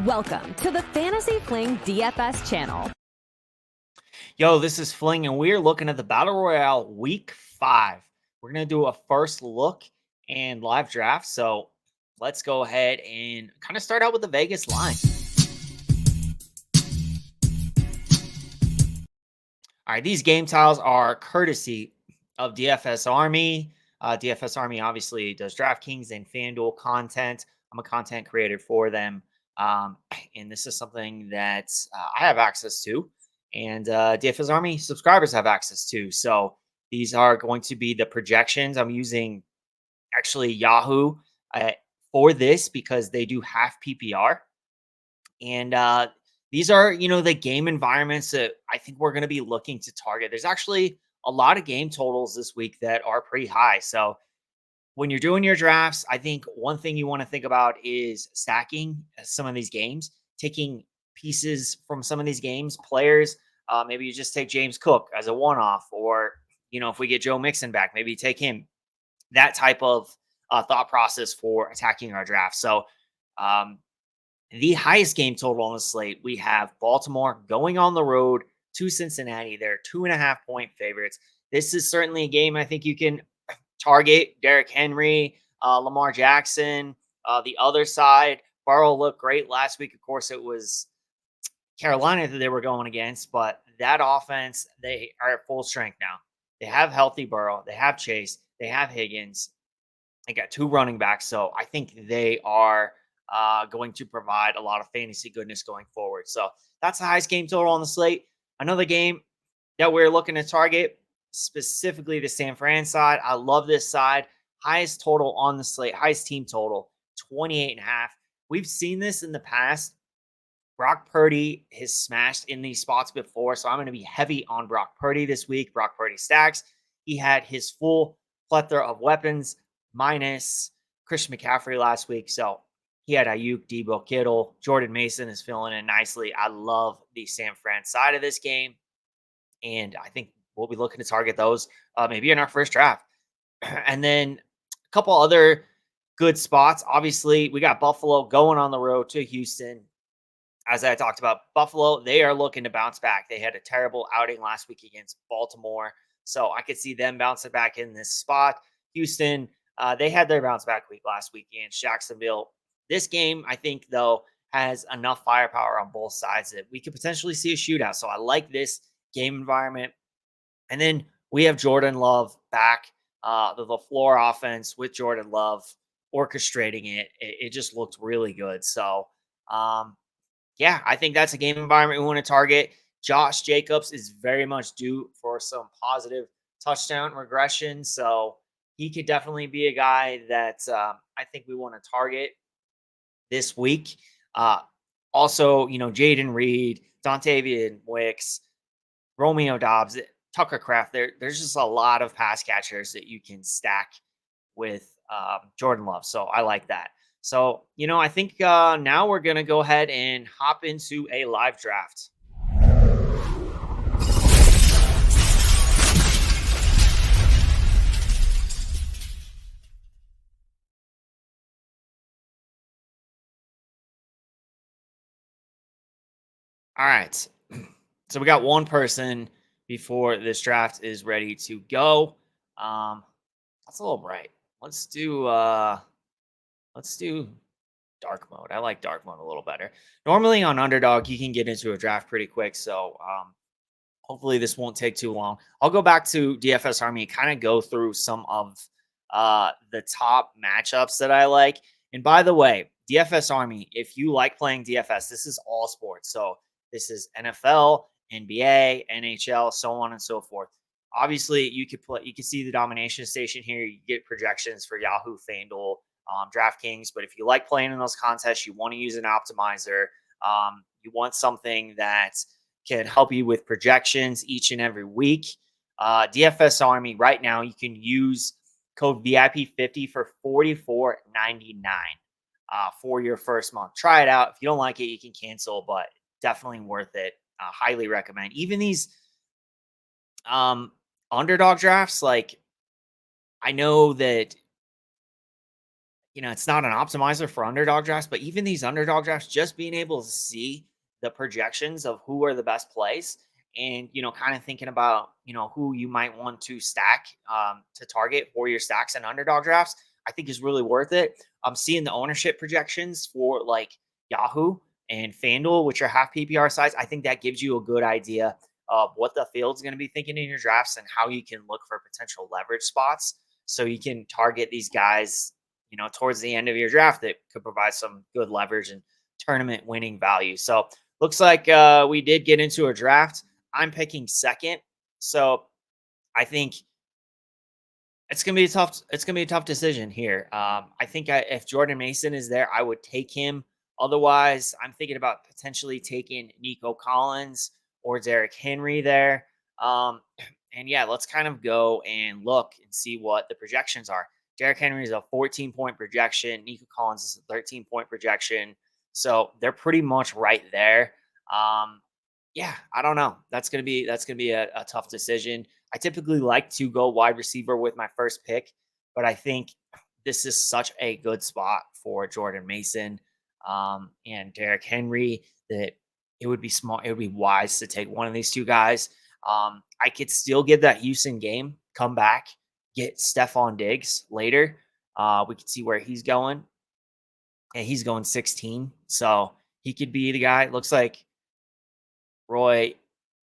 Welcome to the Fantasy Fling DFS channel. Yo, this is Fling, and we're looking at the Battle Royale Week 5. We're going to do a first look and live draft. So let's go ahead and kind of start out with the Vegas line. All right, these game tiles are courtesy of DFS Army. DFS Army obviously does DraftKings and FanDuel content. I'm a content creator for them. And this is something that I have access to, and DFS Army subscribers have access to. So these are going to be the projections. I'm using actually Yahoo for this because they do half PPR. And these are, the game environments that I think we're going to be looking to target. There's actually a lot of game totals this week that are pretty high. So when you're doing your drafts, I think one thing you want to think about is stacking some of these games, taking pieces from some of these games, players. Maybe you just take James Cook as a one-off, or if we get Joe Mixon back, maybe you take him. That type of thought process for attacking our draft. So the highest game total on the slate, we have Baltimore going on the road to Cincinnati. They're 2.5-point favorites. This is certainly a game I think you can target. Derrick Henry, Lamar Jackson. The other side, Burrow looked great last week. Of course, it was Carolina that they were going against, but that offense, they are at full strength now. They have healthy Burrow. They have Chase. They have Higgins. They got two running backs. So I think they are going to provide a lot of fantasy goodness going forward. So that's the highest game total on the slate. Another game that we're looking to target, specifically the San Fran side. I love this side. Highest total on the slate, highest team total, 28.5. We've seen this in the past. Brock Purdy has smashed in these spots before, so I'm going to be heavy on Brock Purdy this week. Brock Purdy stacks. He had his full plethora of weapons minus Christian McCaffrey last week. So he had Ayuk, Debo, Kittle. Jordan Mason is filling in nicely. I love the San Fran side of this game, and I think we'll be looking to target those maybe in our first draft. And then a couple other good spots. Obviously, we got Buffalo going on the road to Houston. As I talked about, Buffalo, they are looking to bounce back. They had a terrible outing last week against Baltimore, so I could see them bouncing back in this spot. Houston, they had their bounce back week last week against Jacksonville. This game, I think, though, has enough firepower on both sides that we could potentially see a shootout. So I like this game environment. And then we have Jordan Love back. The LaFleur offense with Jordan Love orchestrating it. It just looked really good. So, yeah, I think that's a game environment we want to target. Josh Jacobs is very much due for some positive touchdown regression. So he could definitely be a guy that I think we want to target this week. Also, Jaden Reed, Dontavian Wicks, Romeo Dobbs, Tucker Kraft. There's just a lot of pass catchers that you can stack with Jordan Love. So I like that. So, I think now we're going to go ahead and hop into a live draft. All right. So we got one person before this draft is ready to go. That's a little bright. Let's do dark mode. I like dark mode a little better. Normally on Underdog, you can get into a draft pretty quick. So hopefully this won't take too long. I'll go back to DFS Army and kind of go through some of the top matchups that I like. And by the way, DFS Army, if you like playing DFS, this is all sports. So this is NFL, NBA, NHL, so on and so forth. Obviously, you could see the domination station here. You get projections for Yahoo, FanDuel, DraftKings. But if you like playing in those contests, you want to use an optimizer. You want something that can help you with projections each and every week. DFS Army right now, you can use code VIP50 for $44.99 for your first month. Try it out. If you don't like it, you can cancel, but definitely worth it. Highly recommend. Even these underdog drafts, like I know that it's not an optimizer for underdog drafts, but even these underdog drafts, just being able to see the projections of who are the best plays and, kind of thinking about, who you might want to stack to target for your stacks and underdog drafts, I think is really worth it. I'm seeing the ownership projections for like Yahoo and FanDuel, which are half PPR size. I think that gives you a good idea of what the field's going to be thinking in your drafts and how you can look for potential leverage spots so you can target these guys towards the end of your draft that could provide some good leverage and tournament winning value. So looks like we did get into a draft. I'm picking second. So I think it's gonna be a tough. It's gonna be a tough decision here. I think if Jordan Mason is there, I would take him. Otherwise, I'm thinking about potentially taking Nico Collins or Derrick Henry there. And yeah, let's kind of go and look and see what the projections are. Derrick Henry is a 14-point projection. Nico Collins is a 13-point projection. So they're pretty much right there. Yeah, I don't know. That's gonna be a tough decision. I typically like to go wide receiver with my first pick, but I think this is such a good spot for Jordan Mason and Derrick Henry that it would be smart. It would be wise to take one of these two guys. I could still get that Houston game, come back, get Stephon Diggs later. We could see where he's going, and he's going 16, so he could be the guy. It looks like Roy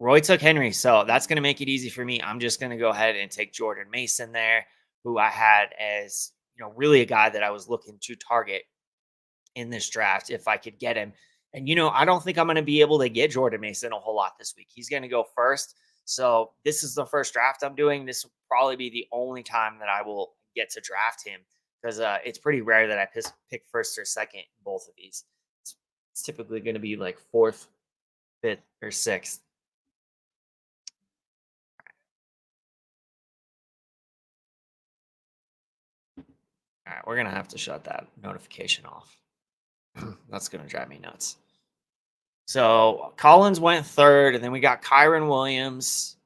Roy took Henry, so that's going to make it easy for me. I'm just going to go ahead and take Jordan Mason there, who I had as really a guy that I was looking to target in this draft if I could get him. And I don't think I'm going to be able to get Jordan Mason a whole lot this week. He's going to go first. So this is the first draft I'm doing. This will probably be the only time that I will get to draft him because it's pretty rare that I pick first or second in both of these. It's typically going to be like fourth, fifth, or sixth. All right, we're going to have to shut that notification off. That's going to drive me nuts. So Collins went third, and then we got Kyron Williams.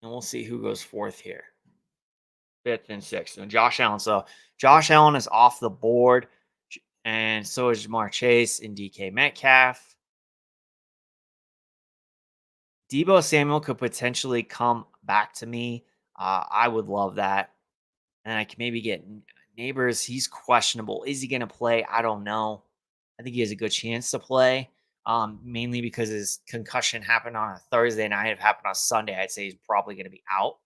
And we'll see who goes fourth here. Fifth and sixth. And Josh Allen. So Josh Allen is off the board. And so is Jamar Chase and DK Metcalf. Debo Samuel could potentially come back to me. I would love that. And I can maybe get Neighbors. He's questionable. Is he going to play? I don't know. I think he has a good chance to play. Mainly because his concussion happened on a Thursday night. If it happened on Sunday, I'd say he's probably going to be out.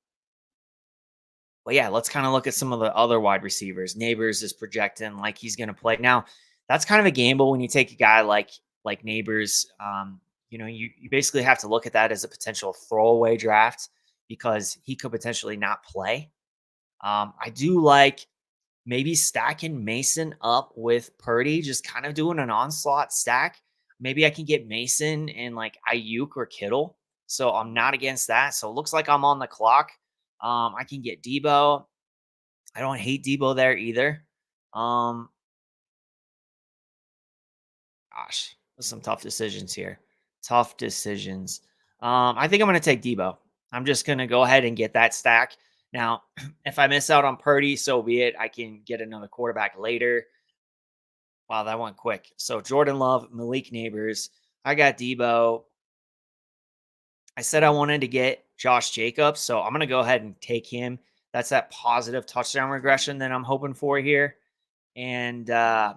But yeah, let's kind of look at some of the other wide receivers. Neighbors is projecting like he's going to play. Now, that's kind of a gamble when you take a guy like Neighbors. You basically have to look at that as a potential throwaway draft because he could potentially not play. I do like maybe stacking Mason up with Purdy, just kind of doing an onslaught stack. Maybe I can get Mason and like Ayuk or Kittle. So I'm not against that. So it looks like I'm on the clock. I can get Debo. I don't hate Debo there either. Gosh, there's some tough decisions here. Tough decisions. I think I'm going to take Debo. I'm just going to go ahead and get that stack. Now, if I miss out on Purdy, so be it. I can get another quarterback later. Wow, that went quick. So Jordan Love, Malik Neighbors. I got Debo. I said I wanted to get Josh Jacobs, so I'm going to go ahead and take him. That's that positive touchdown regression that I'm hoping for here. And so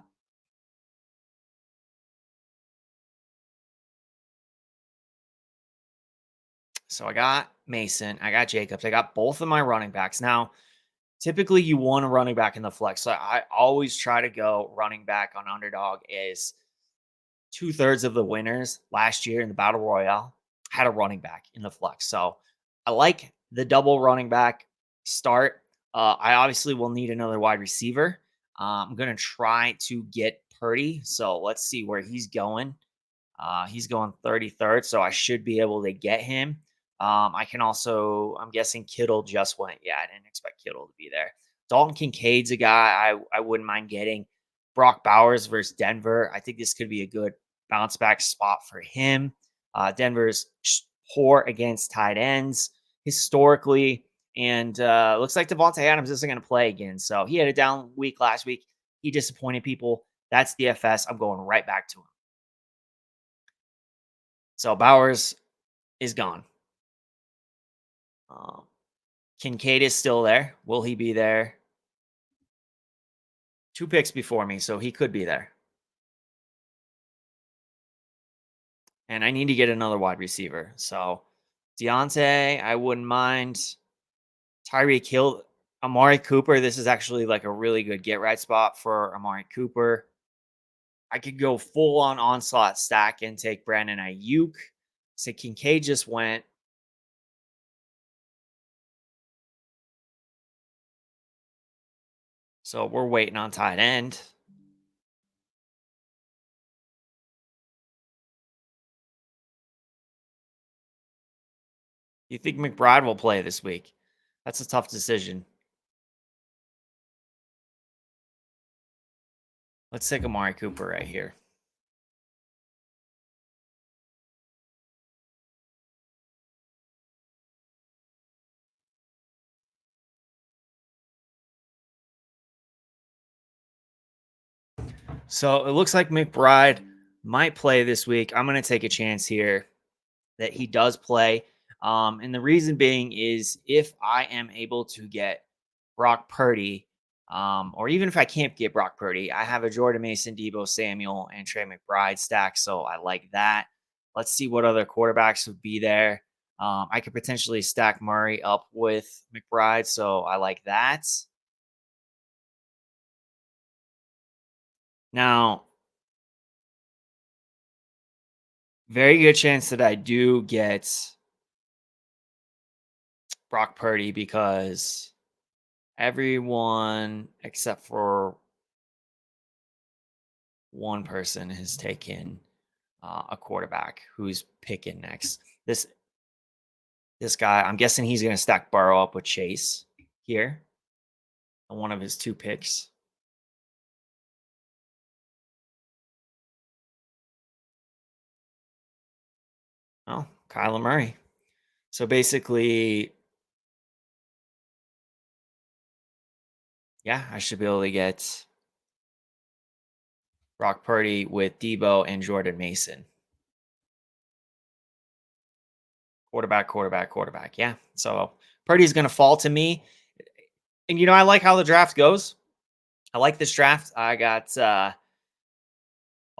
I got Mason. I got Jacobs. I got both of my running backs. Now, typically you want a running back in the flex. So I always try to go running back on Underdog is 2/3 of the winners last year in the Battle Royale had a running back in the flex. So I like the double running back start. I obviously will need another wide receiver. I'm going to try to get Purdy. So let's see where he's going. He's going 33rd, so I should be able to get him. I can also, I'm guessing Kittle just went. Yeah, I didn't expect Kittle to be there. Dalton Kincaid's a guy I wouldn't mind getting. Brock Bowers versus Denver. I think this could be a good bounce back spot for him. Denver's poor against tight ends historically, And looks like Devontae Adams isn't going to play again. So he had a down week last week. He disappointed people. That's DFS. I'm going right back to him. So Bowers is gone. Kincaid is still there. Will he be there? 2 picks before me, so he could be there. And I need to get another wide receiver. So Deontay, I wouldn't mind. Tyreek Hill, Amari Cooper. This is actually like a really good get right spot for Amari Cooper. I could go full on onslaught stack and take Brandon Ayuk. So Kincaid just went. So we're waiting on tight end. You think McBride will play this week? That's a tough decision. Let's take Amari Cooper right here. So it looks like McBride might play this week. I'm going to take a chance here that he does play. And the reason being is if I am able to get Brock Purdy, or even if I can't get Brock Purdy, I have a Jordan Mason, Debo Samuel, and Trey McBride stack. So I like that. Let's see what other quarterbacks would be there. I could potentially stack Murray up with McBride. So I like that. Now, very good chance that I do get Brock Purdy because everyone except for one person has taken a quarterback who's picking next. This guy, I'm guessing he's going to stack Burrow up with Chase here on one of his 2 picks. Oh, Kyler Murray. So basically, yeah, I should be able to get Brock Purdy with Debo and Jordan Mason. Quarterback. Yeah. So Purdy's going to fall to me. And, I like how the draft goes. I like this draft. I got,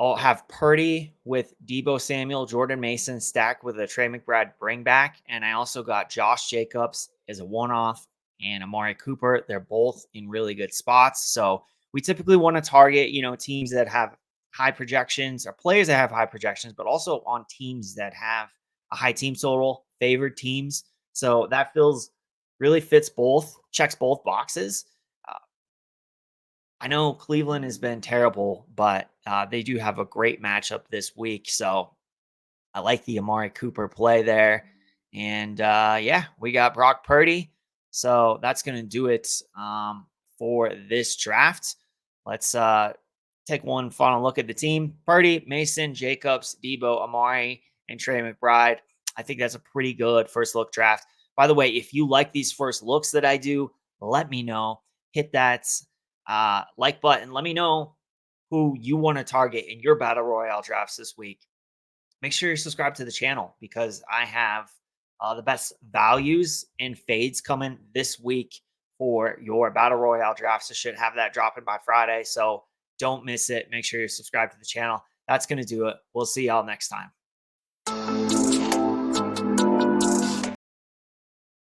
I'll have Purdy with Debo Samuel, Jordan Mason stacked with a Trey McBride bring back. And I also got Josh Jacobs as a one-off and Amari Cooper. They're both in really good spots. So we typically want to target, teams that have high projections or players that have high projections, but also on teams that have a high team total, favored teams. So that really fits both, checks both boxes. I know Cleveland has been terrible, but they do have a great matchup this week. So I like the Amari Cooper play there. And yeah, we got Brock Purdy. So that's going to do it for this draft. Let's take one final look at the team. Purdy, Mason, Jacobs, Debo, Amari, and Trey McBride. I think that's a pretty good first look draft. By the way, if you like these first looks that I do, let me know. Hit that like button. Let me know who you want to target in your Battle Royale drafts this week. Make sure you're subscribed to the channel because I have the best values and fades coming this week for your Battle Royale drafts. I should have that dropping by Friday. So don't miss it. Make sure you're subscribed to the channel. That's going to do it. We'll see y'all next time.